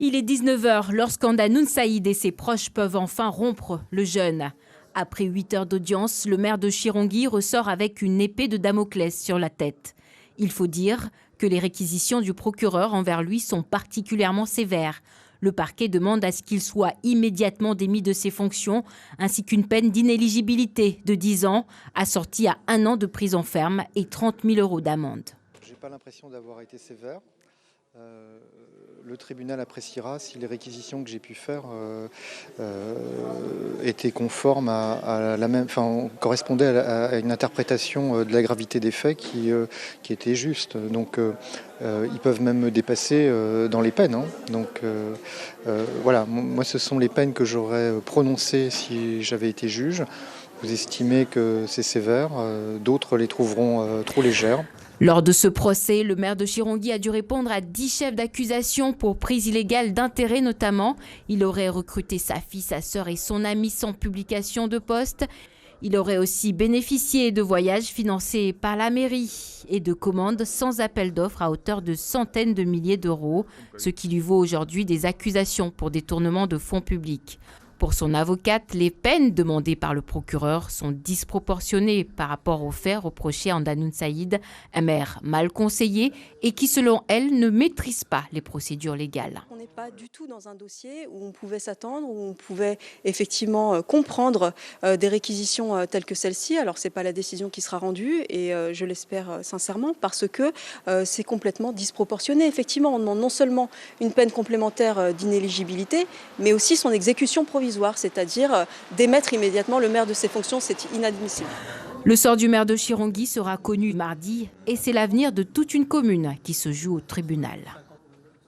Il est 19 h lorsqu'Andanoun Saïd et ses proches peuvent enfin rompre le jeûne. Après 8 heures d'audience, le maire de Chirongui ressort avec une épée de Damoclès sur la tête. Il faut dire que les réquisitions du procureur envers lui sont particulièrement sévères. Le parquet demande à ce qu'il soit immédiatement démis de ses fonctions, ainsi qu'une peine d'inéligibilité de 10 ans, assortie à 1 an de prison ferme et 30 000 € d'amende. Je n'ai pas l'impression d'avoir été sévère. Le tribunal appréciera si les réquisitions que j'ai pu faire étaient conformes à la même, correspondaient à une interprétation de la gravité des faits qui était juste. Donc ils peuvent même me dépasser dans les peines. Donc voilà, moi ce sont les peines que j'aurais prononcées si j'avais été juge. Vous estimez que c'est sévère, d'autres les trouveront trop légères. Lors de ce procès, le maire de Chirongui a dû répondre à 10 chefs d'accusation pour prise illégale d'intérêt notamment. Il aurait recruté sa fille, sa sœur et son ami sans publication de poste. Il aurait aussi bénéficié de voyages financés par la mairie et de commandes sans appel d'offres à hauteur de centaines de milliers d'euros, ce qui lui vaut aujourd'hui des accusations pour détournement de fonds publics. Pour son avocate, les peines demandées par le procureur sont disproportionnées par rapport aux faits reprochés à Andanoun Saïd, un maire mal conseillé et qui, selon elle, ne maîtrise pas les procédures légales. On n'est pas du tout dans un dossier où on pouvait s'attendre, où on pouvait effectivement comprendre des réquisitions telles que celle-ci. Alors, ce n'est pas la décision qui sera rendue et je l'espère sincèrement parce que c'est complètement disproportionné. Effectivement, on demande non seulement une peine complémentaire d'inéligibilité, mais aussi son exécution provisoire. C'est-à-dire démettre immédiatement le maire de ses fonctions, c'est inadmissible. Le sort du maire de Chirongui sera connu mardi et c'est l'avenir de toute une commune qui se joue au tribunal.